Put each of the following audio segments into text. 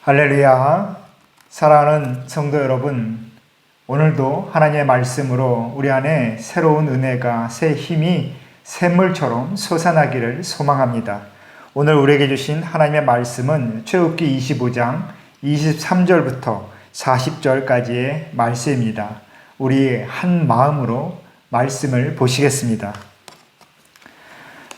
할렐루야. 사랑하는 성도 여러분, 오늘도 하나님의 말씀으로 우리 안에 새로운 은혜가, 새 힘이 샘물처럼 솟아나기를 소망합니다. 오늘 우리에게 주신 하나님의 말씀은 출애굽기 25장 23절부터 40절까지의 말씀입니다. 우리 한 마음으로 말씀을 보시겠습니다.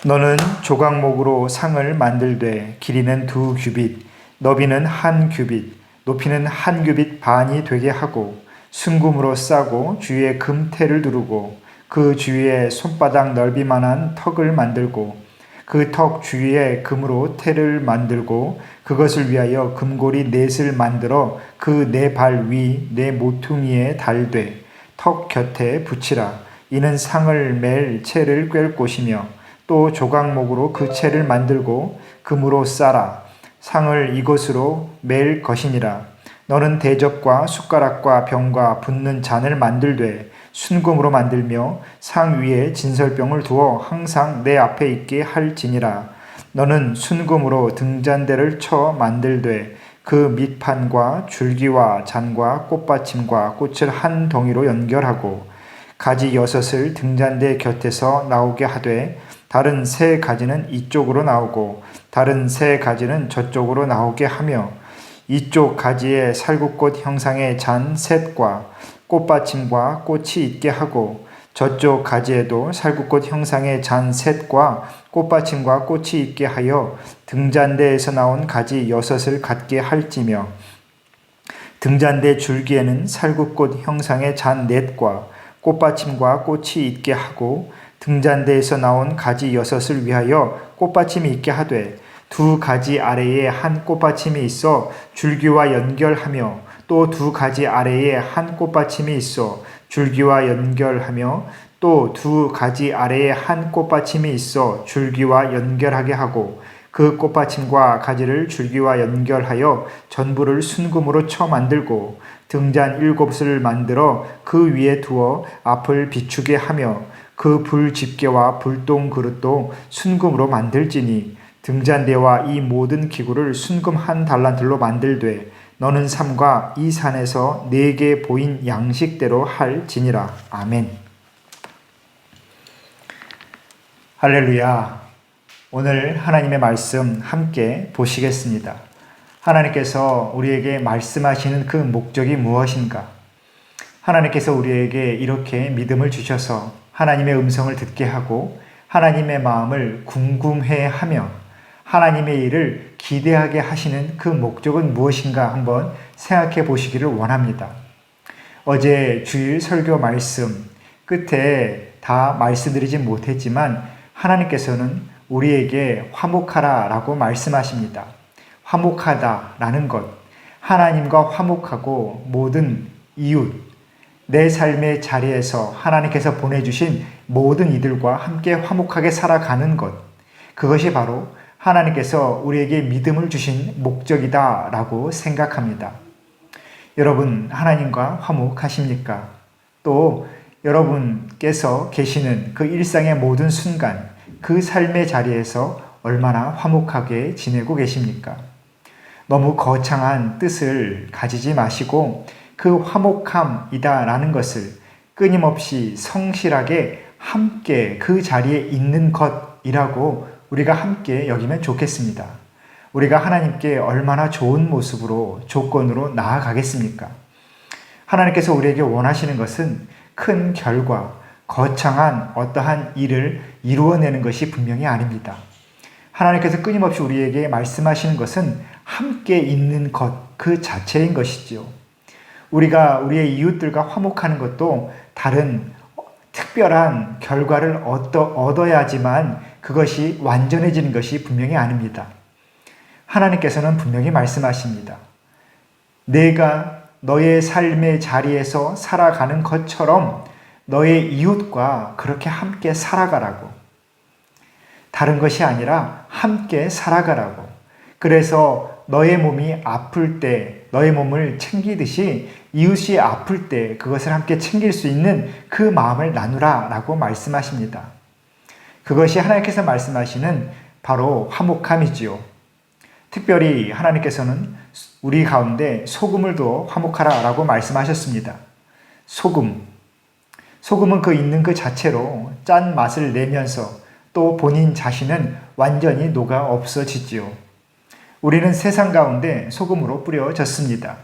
너는 조각목으로 상을 만들되 길이는 2규빗, 너비는 1규빗, 높이는 1규빗 반이 되게 하고 순금으로 싸고 주위에 금테를 두르고 그 주위에 손바닥 넓이만한 턱을 만들고 그 턱 주위에 금으로 테를 만들고 그것을 위하여 금고리 넷을 만들어 그 네 발 위 네 모퉁이에 달되 턱 곁에 붙이라. 이는 상을 맬 채를 꿰을 곳이며 또 조각목으로 그 채를 만들고 금으로 싸라. 상을 이것으로 맬 것이니라. 너는 대접과 숟가락과 병과 붓는 잔을 만들되 순금으로 만들며 상 위에 진설병을 두어 항상 내 앞에 있게 할지니라. 너는 순금으로 등잔대를 쳐 만들되 그 밑판과 줄기와 잔과 꽃받침과 꽃을 한 덩이로 연결하고 가지 6을 등잔대 곁에서 나오게 하되 다른 3가지는 이쪽으로 나오고 다른 3가지는 저쪽으로 나오게 하며 이쪽 가지에 살구꽃 형상의 잔 셋과 꽃받침과 꽃이 있게 하고 저쪽 가지에도 살구꽃 형상의 잔 셋과 꽃받침과 꽃이 있게 하여 등잔대에서 나온 가지 6을 갖게 할지며 등잔대 줄기에는 살구꽃 형상의 잔 넷과 꽃받침과 꽃이 있게 하고 등잔대에서 나온 가지 6을 위하여 꽃받침이 있게 하되 2가지 아래에 한 꽃받침이 있어 줄기와 연결하며 또 2가지 아래에 한 꽃받침이 있어 줄기와 연결하며 또 2가지 아래에 한 꽃받침이 있어 줄기와 연결하게 하고 그 꽃받침과 가지를 줄기와 연결하여 전부를 순금으로 쳐 만들고 등잔 7을 만들어 그 위에 두어 앞을 비추게 하며 그 불 집게와 불동 그릇도 순금으로 만들지니 등잔대와 이 모든 기구를 순금 1달란트로 만들되 너는 삼가 이 산에서 내게 보인 양식대로 할지니라. 아멘. 할렐루야. 오늘 하나님의 말씀 함께 보시겠습니다. 하나님께서 우리에게 말씀하시는 그 목적이 무엇인가? 하나님께서 우리에게 이렇게 믿음을 주셔서 하나님의 음성을 듣게 하고 하나님의 마음을 궁금해하며 하나님의 일을 기대하게 하시는 그 목적은 무엇인가 한번 생각해 보시기를 원합니다. 어제 주일 설교 말씀 끝에 다 말씀드리지 못했지만 하나님께서는 우리에게 화목하라 라고 말씀하십니다. 화목하다라는 것, 하나님과 화목하고 모든 이웃, 내 삶의 자리에서 하나님께서 보내주신 모든 이들과 함께 화목하게 살아가는 것, 그것이 바로 하나님께서 우리에게 믿음을 주신 목적이다 라고 생각합니다. 여러분, 하나님과 화목하십니까? 또 여러분께서 계시는 그 일상의 모든 순간, 그 삶의 자리에서 얼마나 화목하게 지내고 계십니까? 너무 거창한 뜻을 가지지 마시고 그 화목함이다라는 것을 끊임없이 성실하게 함께 그 자리에 있는 것이라고 우리가 함께 여기면 좋겠습니다. 우리가 하나님께 얼마나 좋은 모습으로 조건으로 나아가겠습니까? 하나님께서 우리에게 원하시는 것은 큰 결과, 거창한 어떠한 일을 이루어내는 것이 분명히 아닙니다. 하나님께서 끊임없이 우리에게 말씀하시는 것은 함께 있는 것 그 자체인 것이지요. 우리가 우리의 이웃들과 화목하는 것도 다른 특별한 결과를 얻어야지만 그것이 완전해지는 것이 분명히 아닙니다. 하나님께서는 분명히 말씀하십니다. 내가 너의 삶의 자리에서 살아가는 것처럼 너의 이웃과 그렇게 함께 살아가라고. 다른 것이 아니라 함께 살아가라고. 그래서 너의 몸이 아플 때 너의 몸을 챙기듯이 이웃이 아플 때 그것을 함께 챙길 수 있는 그 마음을 나누라 라고 말씀하십니다. 그것이 하나님께서 말씀하시는 바로 화목함이지요. 특별히 하나님께서는 우리 가운데 소금을 두어 화목하라 라고 말씀하셨습니다. 소금은 그 있는 그 자체로 짠 맛을 내면서 또 본인 자신은 완전히 녹아 없어지지요. 우리는 세상 가운데 소금으로 뿌려졌습니다.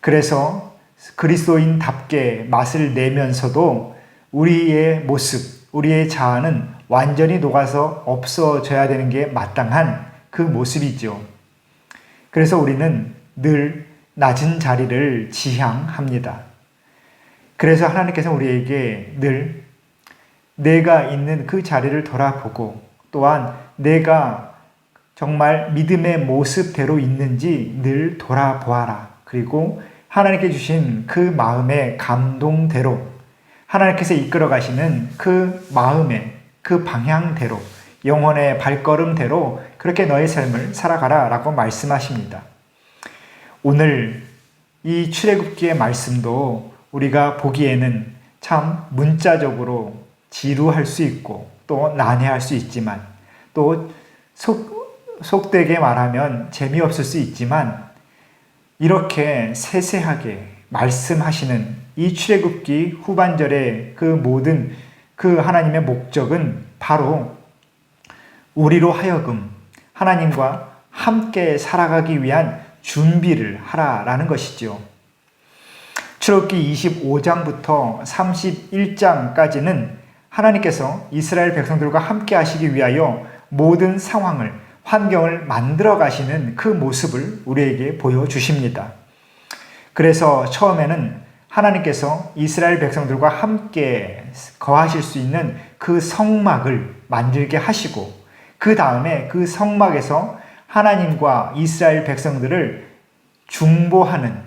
그래서 그리스도인답게 맛을 내면서도 우리의 모습, 우리의 자아는 완전히 녹아서 없어져야 되는 게 마땅한 그 모습이죠. 그래서 우리는 늘 낮은 자리를 지향합니다. 그래서 하나님께서 우리에게 늘 내가 있는 그 자리를 돌아보고 또한 내가 정말 믿음의 모습대로 있는지 늘 돌아보아라. 그리고 하나님께 주신 그 마음의 감동대로 하나님께서 이끌어 가시는 그 마음의 그 방향대로 영혼의 발걸음대로 그렇게 너의 삶을 살아가라 라고 말씀하십니다. 오늘 이 출애굽기의 말씀도 우리가 보기에는 참 문자적으로 지루할 수 있고 또 난해할 수 있지만 또 속되게 말하면 재미없을 수 있지만 이렇게 세세하게 말씀하시는 이 출애굽기 후반절의 그 모든 그 하나님의 목적은 바로 우리로 하여금 하나님과 함께 살아가기 위한 준비를 하라라는 것이죠. 출애굽기 25장부터 31장까지는 하나님께서 이스라엘 백성들과 함께 하시기 위하여 모든 상황을, 환경을 만들어 가시는 그 모습을 우리에게 보여주십니다. 그래서 처음에는 하나님께서 이스라엘 백성들과 함께 거하실 수 있는 그 성막을 만들게 하시고 그 다음에 그 성막에서 하나님과 이스라엘 백성들을 중보하는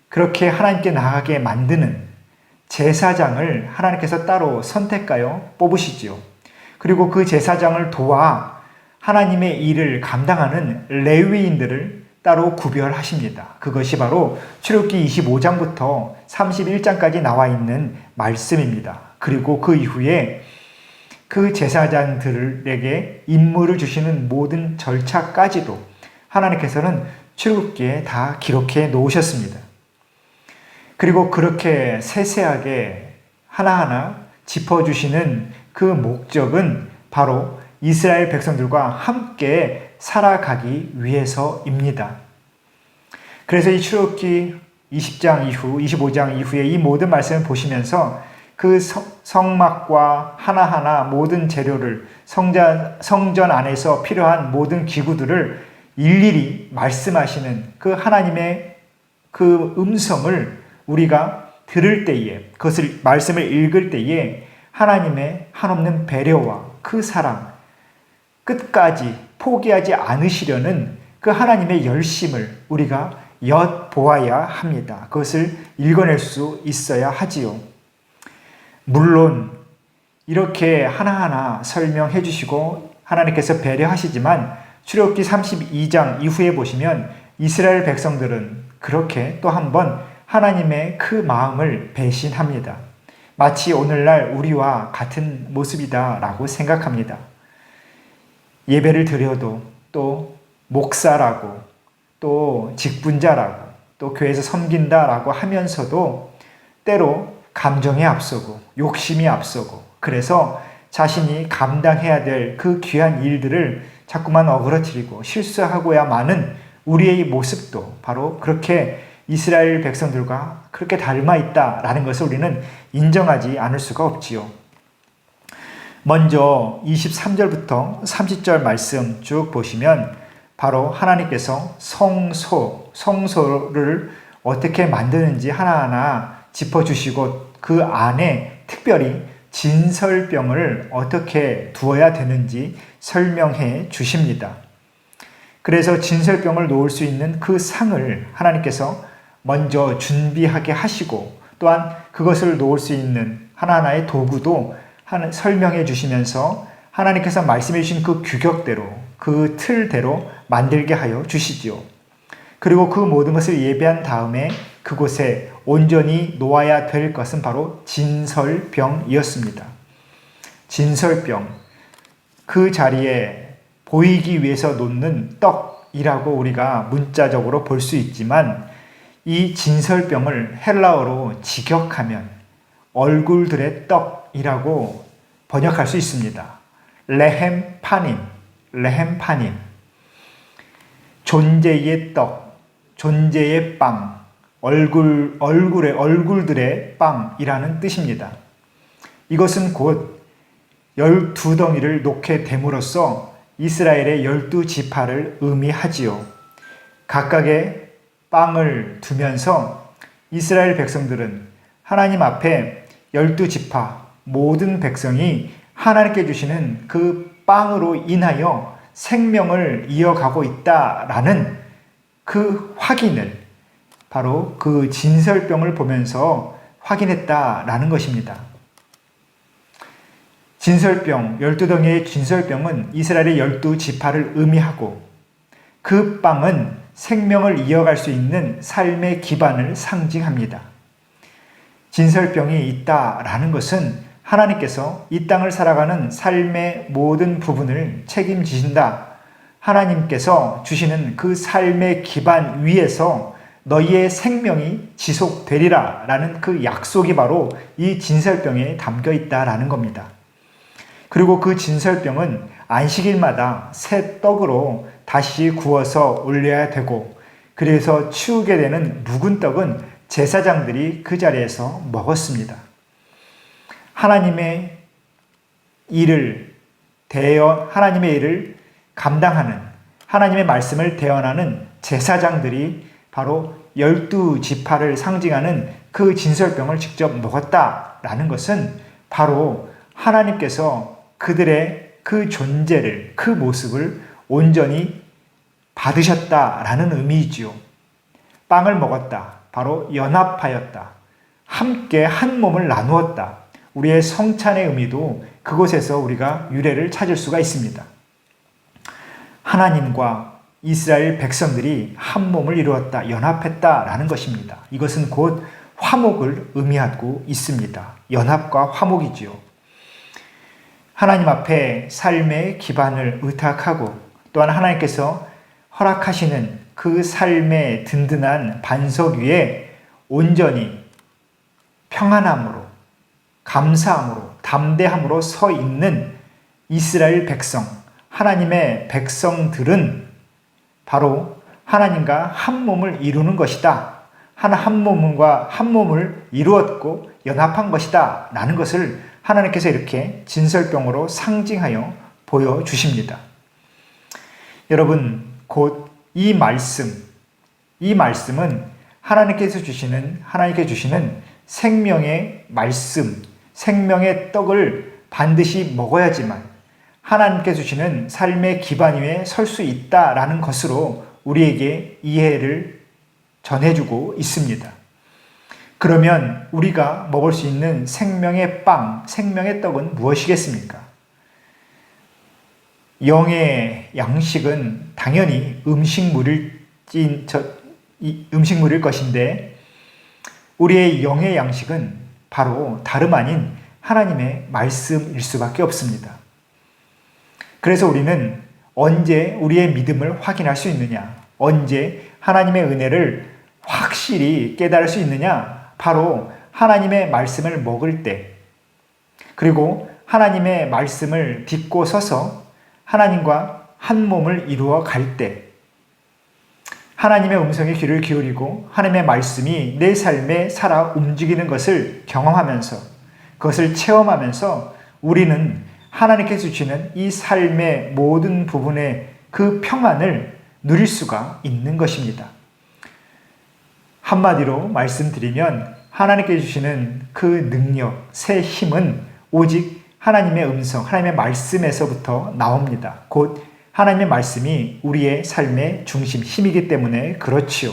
그렇게 하나님께 나아가게 만드는 제사장을 하나님께서 따로 선택하여 뽑으시지요. 그리고 그 제사장을 도와 하나님의 일을 감당하는 레위인들을 따로 구별하십니다. 그것이 바로 출애굽기 25장부터 31장까지 나와 있는 말씀입니다. 그리고 그 이후에 그 제사장들에게 임무를 주시는 모든 절차까지도 하나님께서는 출애굽기에 다 기록해 놓으셨습니다. 그리고 그렇게 세세하게 하나하나 짚어주시는 그 목적은 바로 이스라엘 백성들과 함께 살아가기 위해서입니다. 그래서 이 출애굽기 20장 이후, 25장 이후에 이 모든 말씀을 보시면서 그 성막과 하나하나 모든 재료를 성전 안에서 필요한 모든 기구들을 일일이 말씀하시는 그 하나님의 그 음성을 우리가 들을 때에 그것을 말씀을 읽을 때에 하나님의 한없는 배려와 그 사랑 끝까지 포기하지 않으시려는 그 하나님의 열심을 우리가 엿보아야 합니다. 그것을 읽어낼 수 있어야 하지요. 물론 이렇게 하나하나 설명해 주시고 하나님께서 배려하시지만 출애굽기 32장 이후에 보시면 이스라엘 백성들은 그렇게 또 한 번 하나님의 그 마음을 배신합니다. 마치 오늘날 우리와 같은 모습이다라고 생각합니다. 예배를 드려도 또 목사라고 또 직분자라고 또 교회에서 섬긴다라고 하면서도 때로 감정에 앞서고 욕심이 앞서고 그래서 자신이 감당해야 될 그 귀한 일들을 자꾸만 어그러뜨리고 실수하고야 마는 우리의 모습도 바로 그렇게 이스라엘 백성들과 그렇게 닮아 있다라는 것을 우리는 인정하지 않을 수가 없지요. 먼저 23절부터 30절 말씀 쭉 보시면 바로 하나님께서 성소를 어떻게 만드는지 하나하나 짚어주시고 그 안에 특별히 진설병을 어떻게 두어야 되는지 설명해 주십니다. 그래서 진설병을 놓을 수 있는 그 상을 하나님께서 먼저 준비하게 하시고 또한 그것을 놓을 수 있는 하나하나의 도구도 설명해 주시면서 하나님께서 말씀해 주신 그 규격대로 그 틀대로 만들게 하여 주시지요. 그리고 그 모든 것을 예배한 다음에 그곳에 온전히 놓아야 될 것은 바로 진설병이었습니다. 진설병, 그 자리에 보이기 위해서 놓는 떡이라고 우리가 문자적으로 볼 수 있지만 이 진설병을 헬라어로 직역하면 얼굴들의 떡이라고 번역할 수 있습니다. 레헴 파님, 레헴 파님. 존재의 떡, 존재의 빵, 얼굴들의 빵이라는 뜻입니다. 이것은 곧 12덩이를 놓게 됨으로써 이스라엘의 12지파를 의미하지요. 각각의 빵을 두면서 이스라엘 백성들은 하나님 앞에 12지파 모든 백성이 하나님께 주시는 그 빵으로 인하여 생명을 이어가고 있다라는 그 확인을 바로 그 진설병을 보면서 확인했다라는 것입니다. 진설병, 12덩이의 진설병은 이스라엘의 12지파를 의미하고 그 빵은 생명을 이어갈 수 있는 삶의 기반을 상징합니다. 진설병이 있다라는 것은 하나님께서 이 땅을 살아가는 삶의 모든 부분을 책임지신다. 하나님께서 주시는 그 삶의 기반 위에서 너희의 생명이 지속되리라 라는 그 약속이 바로 이 진설병에 담겨 있다라는 겁니다. 그리고 그 진설병은 안식일마다 새 떡으로 다시 구워서 올려야 되고 그래서 치우게 되는 묵은 떡은 제사장들이 그 자리에서 먹었습니다. 하나님의 일을 감당하는 하나님의 말씀을 대언하는 제사장들이 바로 12지파를 상징하는 그 진설병을 직접 먹었다라는 것은 바로 하나님께서 그들의 그 존재를, 그 모습을 온전히 받으셨다라는 의미이지요. 빵을 먹었다. 바로 연합하였다. 함께 한 몸을 나누었다. 우리의 성찬의 의미도 그곳에서 우리가 유래를 찾을 수가 있습니다. 하나님과 이스라엘 백성들이 한 몸을 이루었다, 연합했다라는 것입니다. 이것은 곧 화목을 의미하고 있습니다. 연합과 화목이지요. 하나님 앞에 삶의 기반을 의탁하고 또한 하나님께서 허락하시는 그 삶의 든든한 반석 위에 온전히 평안함으로, 감사함으로, 담대함으로 서 있는 이스라엘 백성, 하나님의 백성들은 바로 하나님과 한 몸을 이루는 것이다. 한 몸과 한 몸을 이루었고 연합한 것이다. 라는 것을 하나님께서 이렇게 진설병으로 상징하여 보여주십니다. 여러분, 곧 이 말씀은 하나님께 주시는 생명의 말씀, 생명의 떡을 반드시 먹어야지만 하나님께 주시는 삶의 기반 위에 설 수 있다라는 것으로 우리에게 이해를 전해주고 있습니다. 그러면 우리가 먹을 수 있는 생명의 빵, 생명의 떡은 무엇이겠습니까? 영의 양식은 당연히 음식물일 것인데 우리의 영의 양식은 바로 다름 아닌 하나님의 말씀일 수밖에 없습니다. 그래서 우리는 언제 우리의 믿음을 확인할 수 있느냐? 언제 하나님의 은혜를 확실히 깨달을 수 있느냐? 바로 하나님의 말씀을 먹을 때, 그리고 하나님의 말씀을 딛고 서서 하나님과 한 몸을 이루어 갈 때, 하나님의 음성에 귀를 기울이고 하나님의 말씀이 내 삶에 살아 움직이는 것을 경험하면서, 그것을 체험하면서 우리는 하나님께서 주시는 이 삶의 모든 부분의 그 평안을 누릴 수가 있는 것입니다. 한마디로 말씀드리면 하나님께 주시는 그 능력, 새 힘은 오직 하나님의 음성, 하나님의 말씀에서부터 나옵니다. 곧 하나님의 말씀이 우리의 삶의 중심, 힘이기 때문에 그렇지요.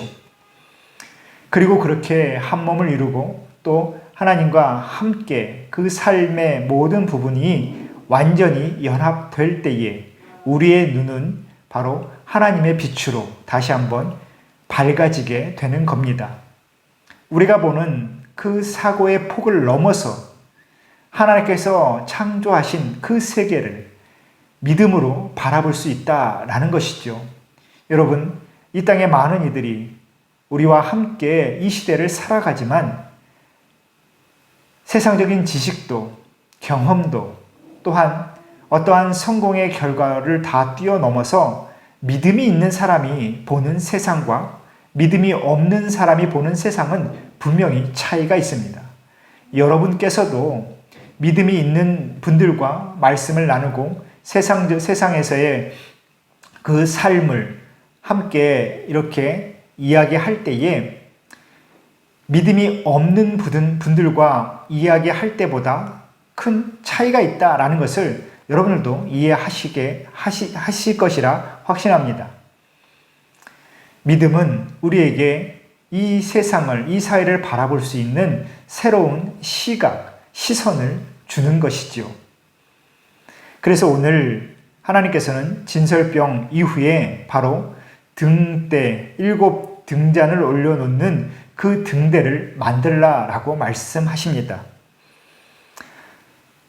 그리고 그렇게 한 몸을 이루고 또 하나님과 함께 그 삶의 모든 부분이 완전히 연합될 때에 우리의 눈은 바로 하나님의 빛으로 다시 한번 밝아지게 되는 겁니다. 우리가 보는 그 사고의 폭을 넘어서 하나님께서 창조하신 그 세계를 믿음으로 바라볼 수 있다라는 것이죠. 여러분, 이 땅의 많은 이들이 우리와 함께 이 시대를 살아가지만 세상적인 지식도 경험도 또한 어떠한 성공의 결과를 다 뛰어넘어서 믿음이 있는 사람이 보는 세상과 믿음이 없는 사람이 보는 세상은 분명히 차이가 있습니다. 여러분께서도 믿음이 있는 분들과 말씀을 나누고 세상에서의 그 삶을 함께 이렇게 이야기할 때에 믿음이 없는 분들과 이야기할 때보다 큰 차이가 있다라는 것을 여러분들도 이해하실 것이라 확신합니다. 믿음은 우리에게 이 세상을, 이 사회를 바라볼 수 있는 새로운 시선을 주는 것이지요. 그래서 오늘 하나님께서는 진설병 이후에 바로 등대, 7 등잔을 올려놓는 그 등대를 만들라라고 말씀하십니다.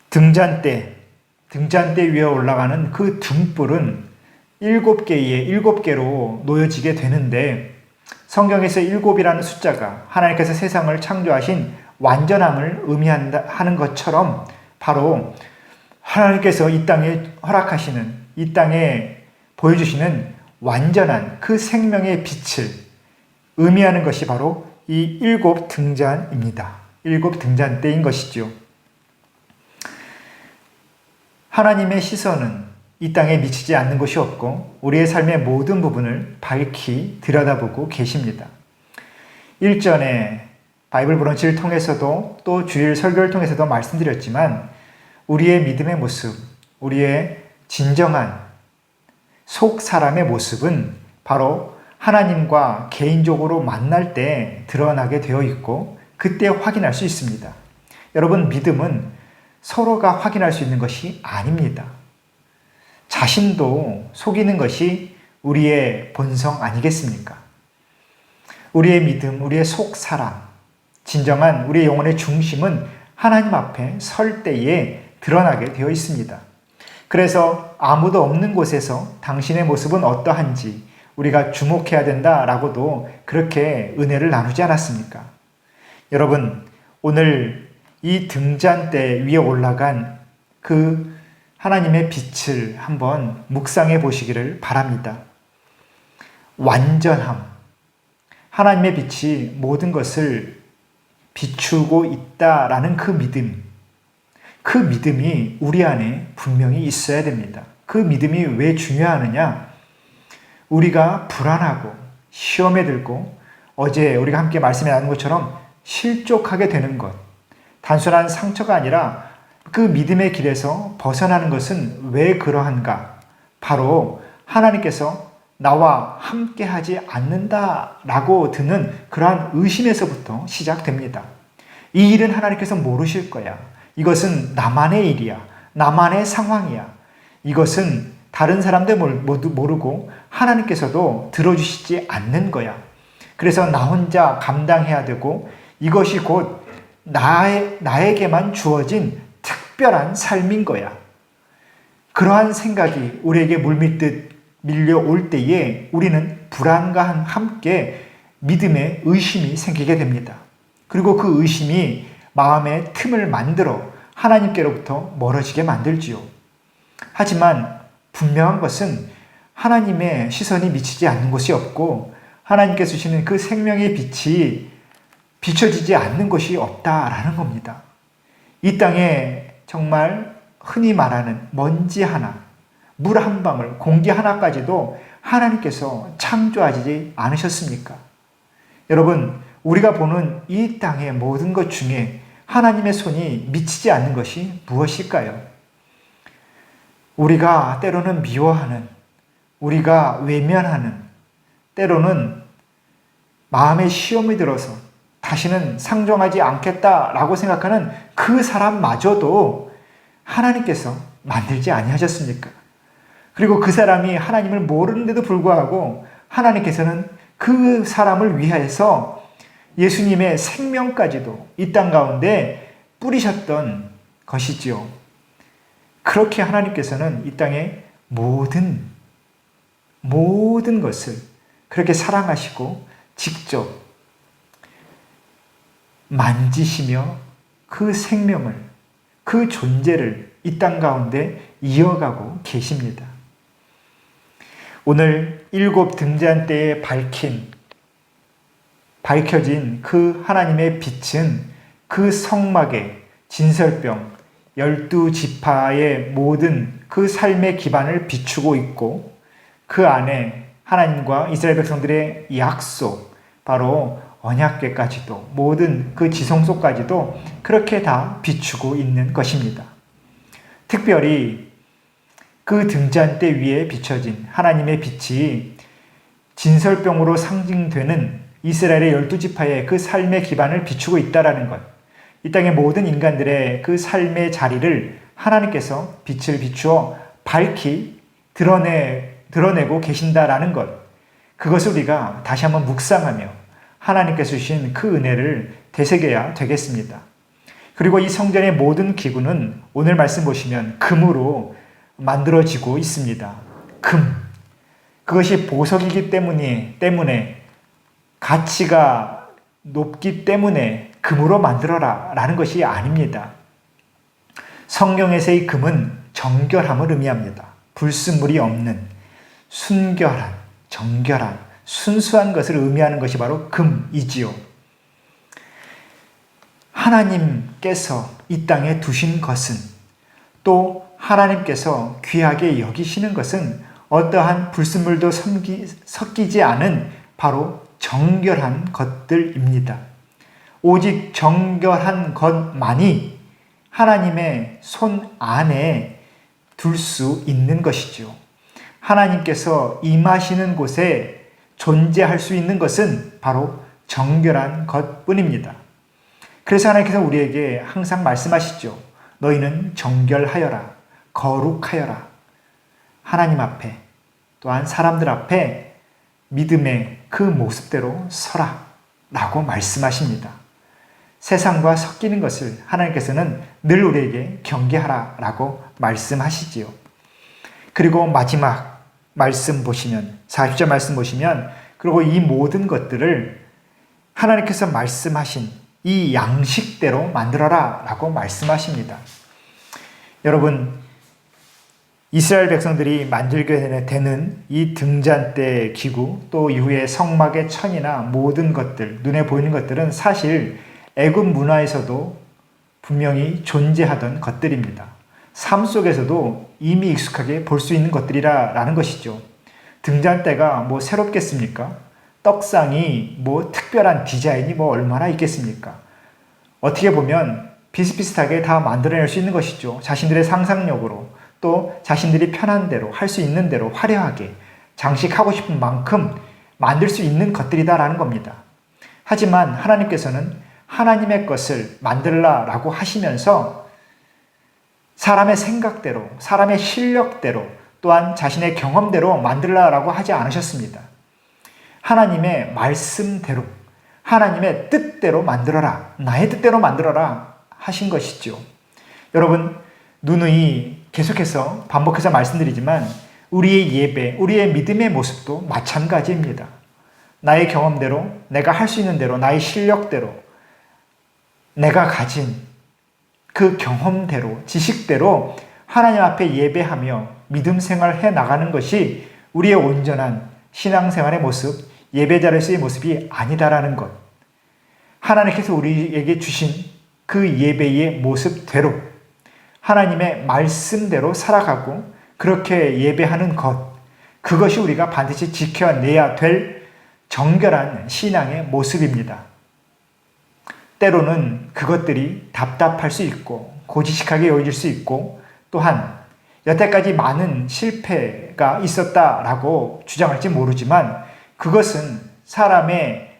등잔대 위에 올라가는 그 등불은 7개로 놓여지게 되는데 성경에서 7이라는 숫자가 하나님께서 세상을 창조하신 완전함을 의미하는 것처럼 바로 하나님께서 이 땅에 허락하시는, 이 땅에 보여주시는 완전한 그 생명의 빛을 의미하는 것이 바로 이 7 등잔입니다. 7 등잔대인 것이죠. 하나님의 시선은 이 땅에 미치지 않는 것이 없고 우리의 삶의 모든 부분을 밝히 들여다보고 계십니다. 일전에 바이블 브런치를 통해서도 또 주일 설교를 통해서도 말씀드렸지만 우리의 믿음의 모습, 우리의 진정한 속 사람의 모습은 바로 하나님과 개인적으로 만날 때 드러나게 되어 있고 그때 확인할 수 있습니다. 여러분, 믿음은 서로가 확인할 수 있는 것이 아닙니다. 자신도 속이는 것이 우리의 본성 아니겠습니까? 우리의 믿음, 우리의 속 사람, 진정한 우리의 영혼의 중심은 하나님 앞에 설 때에 드러나게 되어 있습니다. 그래서 아무도 없는 곳에서 당신의 모습은 어떠한지 우리가 주목해야 된다라고도 그렇게 은혜를 나누지 않았습니까? 여러분, 오늘 이 등잔대 위에 올라간 그 하나님의 빛을 한번 묵상해 보시기를 바랍니다. 완전함. 하나님의 빛이 모든 것을 비추고 있다라는 그 믿음. 그 믿음이 우리 안에 분명히 있어야 됩니다. 그 믿음이 왜 중요하느냐? 우리가 불안하고 시험에 들고 어제 우리가 함께 말씀해 나눈 것처럼 실족하게 되는 것. 단순한 상처가 아니라 그 믿음의 길에서 벗어나는 것은 왜 그러한가? 바로 하나님께서 나와 함께 하지 않는다라고 드는 그러한 의심에서부터 시작됩니다. 이 일은 하나님께서 모르실 거야. 이것은 나만의 일이야. 나만의 상황이야. 이것은 다른 사람들 모두 모르고 하나님께서도 들어주시지 않는 거야. 그래서 나 혼자 감당해야 되고 이것이 곧 나에게만 주어진 특별한 삶인 거야. 그러한 생각이 우리에게 물밀듯 밀려올 때에 우리는 불안과 함께 믿음의 의심이 생기게 됩니다. 그리고 그 의심이 마음의 틈을 만들어 하나님께로부터 멀어지게 만들지요. 하지만 분명한 것은 하나님의 시선이 미치지 않는 곳이 없고 하나님께서 주시는 그 생명의 빛이 비춰지지 않는 것이 없다라는 겁니다. 이 땅에 정말 흔히 말하는 먼지 하나, 물 한 방울, 공기 하나까지도 하나님께서 창조하지 않으셨습니까? 여러분, 우리가 보는 이 땅의 모든 것 중에 하나님의 손이 미치지 않는 것이 무엇일까요? 우리가 때로는 미워하는, 우리가 외면하는, 때로는 마음에 시험이 들어서 다시는 상종하지 않겠다라고 생각하는 그 사람마저도 하나님께서 만들지 아니하셨습니까? 그리고 그 사람이 하나님을 모르는데도 불구하고 하나님께서는 그 사람을 위해서 예수님의 생명까지도 이 땅 가운데 뿌리셨던 것이지요. 그렇게 하나님께서는 이 땅의 모든 것을 그렇게 사랑하시고 직접 만지시며 그 생명을, 그 존재를 이 땅 가운데 이어가고 계십니다. 오늘 7 등잔대에 밝혀진 그 하나님의 빛은 그 성막의 진설병 12지파의 모든 그 삶의 기반을 비추고 있고, 그 안에 하나님과 이스라엘 백성들의 약속, 바로 언약궤까지도, 모든 그 지성소까지도 그렇게 다 비추고 있는 것입니다. 특별히 그 등잔대 위에 비춰진 하나님의 빛이 진설병으로 상징되는 이스라엘의 12지파의 그 삶의 기반을 비추고 있다는 것, 이 땅의 모든 인간들의 그 삶의 자리를 하나님께서 빛을 비추어 밝히 드러내고 계신다라는 것, 그것을 우리가 다시 한번 묵상하며 하나님께서 주신 그 은혜를 되새겨야 되겠습니다. 그리고 이 성전의 모든 기구는 오늘 말씀 보시면 금으로 만들어지고 있습니다. 금. 그것이 보석이기 때문에 가치가 높기 때문에 금으로 만들어라 라는 것이 아닙니다. 성경에서의 금은 정결함을 의미합니다. 불순물이 없는 순결한, 정결한, 순수한 것을 의미하는 것이 바로 금이지요. 하나님께서 이 땅에 두신 것은, 또 하나님께서 귀하게 여기시는 것은 어떠한 불순물도 섞이지 않은 바로 정결한 것들입니다. 오직 정결한 것만이 하나님의 손 안에 둘 수 있는 것이죠. 하나님께서 임하시는 곳에 존재할 수 있는 것은 바로 정결한 것뿐입니다. 그래서 하나님께서 우리에게 항상 말씀하시죠. 너희는 정결하여라, 거룩하여라. 하나님 앞에, 또한 사람들 앞에 믿음의 그 모습대로 서라 라고 말씀하십니다. 세상과 섞이는 것을 하나님께서는 늘 우리에게 경계하라 라고 말씀하시지요. 그리고 마지막 말씀 보시면, 40절 말씀 보시면, 그리고 이 모든 것들을 하나님께서 말씀하신 이 양식대로 만들어라 라고 말씀하십니다. 여러분, 이스라엘 백성들이 만들게 되는 이 등잔대 기구, 또 이후에 성막의 천이나 모든 것들, 눈에 보이는 것들은 사실 애굽 문화에서도 분명히 존재하던 것들입니다. 삶 속에서도 이미 익숙하게 볼 수 있는 것들이라는 것이죠. 등잔대가 뭐 새롭겠습니까? 떡상이 뭐 특별한 디자인이 뭐 얼마나 있겠습니까? 어떻게 보면 비슷비슷하게 다 만들어낼 수 있는 것이죠. 자신들의 상상력으로, 또 자신들이 편한 대로, 할 수 있는 대로 화려하게 장식하고 싶은 만큼 만들 수 있는 것들이다라는 겁니다. 하지만 하나님께서는 하나님의 것을 만들라라고 하시면서 사람의 생각대로, 사람의 실력대로, 또한 자신의 경험대로 만들라라고 하지 않으셨습니다. 하나님의 말씀대로, 하나님의 뜻대로 만들어라, 나의 뜻대로 만들어라 하신 것이죠. 여러분, 누누이 계속해서 반복해서 말씀드리지만 우리의 예배, 우리의 믿음의 모습도 마찬가지입니다. 나의 경험대로, 내가 할 수 있는 대로, 나의 실력대로, 내가 가진 그 경험대로, 지식대로 하나님 앞에 예배하며 믿음 생활해 나가는 것이 우리의 온전한 신앙생활의 모습, 예배자로서의 모습이 아니다라는 것. 하나님께서 우리에게 주신 그 예배의 모습대로, 하나님의 말씀대로 살아가고 그렇게 예배하는 것, 그것이 우리가 반드시 지켜내야 될 정결한 신앙의 모습입니다. 때로는 그것들이 답답할 수 있고 고지식하게 여겨질 수 있고, 또한 여태까지 많은 실패가 있었다라고 주장할지 모르지만 그것은 사람의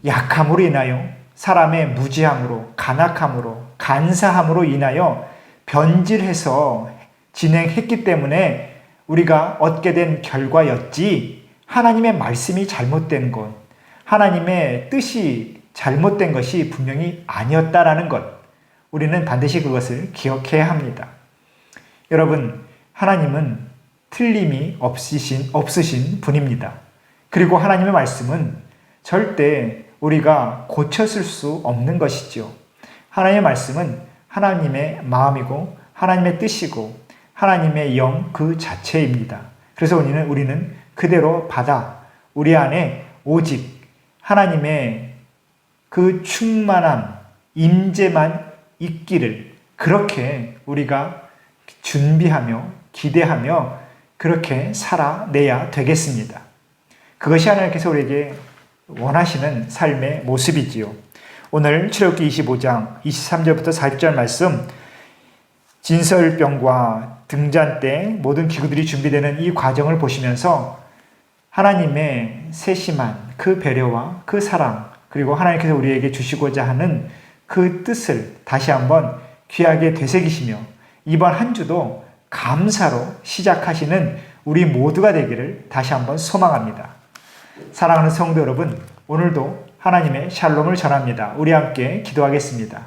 약함으로 인하여, 사람의 무지함으로, 간악함으로, 간사함으로 인하여 변질해서 진행했기 때문에 우리가 얻게 된 결과였지, 하나님의 말씀이 잘못된 것, 하나님의 뜻이 잘못된 것이 분명히 아니었다라는 것, 우리는 반드시 그것을 기억해야 합니다. 여러분, 하나님은 틀림이 없으신 분입니다. 그리고 하나님의 말씀은 절대 우리가 고쳤을 수 없는 것이죠. 하나님의 말씀은 하나님의 마음이고 하나님의 뜻이고 하나님의 영 그 자체입니다. 그래서 우리는 그대로 받아 우리 안에 오직 하나님의 그 충만함, 임재만 있기를 그렇게 우리가 준비하며 기대하며 그렇게 살아내야 되겠습니다. 그것이 하나님께서 우리에게 원하시는 삶의 모습이지요. 오늘 출애굽기 25장 23절부터 40절 말씀, 진설병과 등잔 때 모든 기구들이 준비되는 이 과정을 보시면서 하나님의 세심한 그 배려와 그 사랑, 그리고 하나님께서 우리에게 주시고자 하는 그 뜻을 다시 한번 귀하게 되새기시며 이번 한 주도 감사로 시작하시는 우리 모두가 되기를 다시 한번 소망합니다. 사랑하는 성도 여러분, 오늘도 하나님의 샬롬을 전합니다. 우리 함께 기도하겠습니다.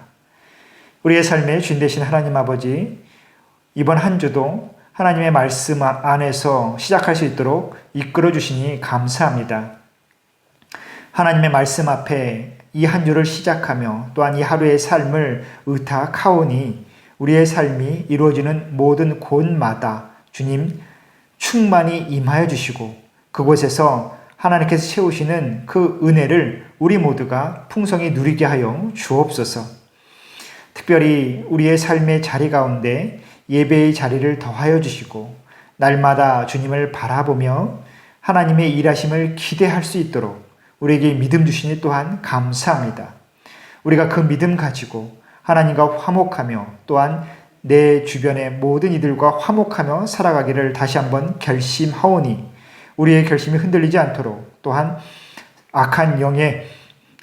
우리의 삶의 주인 되신 하나님 아버지, 이번 한 주도 하나님의 말씀 안에서 시작할 수 있도록 이끌어 주시니 감사합니다. 하나님의 말씀 앞에 이 한 주를 시작하며 또한 이 하루의 삶을 의탁하오니 우리의 삶이 이루어지는 모든 곳마다 주님 충만히 임하여 주시고 그곳에서 하나님께서 채우시는 그 은혜를 우리 모두가 풍성히 누리게 하여 주옵소서. 특별히 우리의 삶의 자리 가운데 예배의 자리를 더하여 주시고 날마다 주님을 바라보며 하나님의 일하심을 기대할 수 있도록 우리에게 믿음 주시니 또한 감사합니다. 우리가 그 믿음 가지고 하나님과 화목하며 또한 내 주변의 모든 이들과 화목하며 살아가기를 다시 한번 결심하오니 우리의 결심이 흔들리지 않도록 또한 악한 영의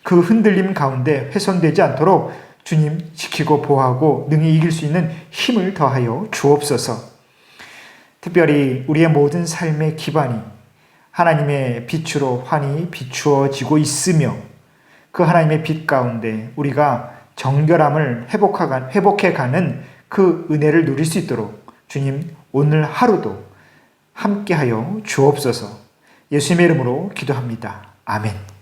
그 흔들림 가운데 훼손되지 않도록 주님 지키고 보호하고 능히 이길 수 있는 힘을 더하여 주옵소서. 특별히 우리의 모든 삶의 기반이 하나님의 빛으로 환히 비추어지고 있으며 그 하나님의 빛 가운데 우리가 정결함을 회복해가는 그 은혜를 누릴 수 있도록 주님 오늘 하루도 함께하여 주옵소서. 예수님의 이름으로 기도합니다. 아멘.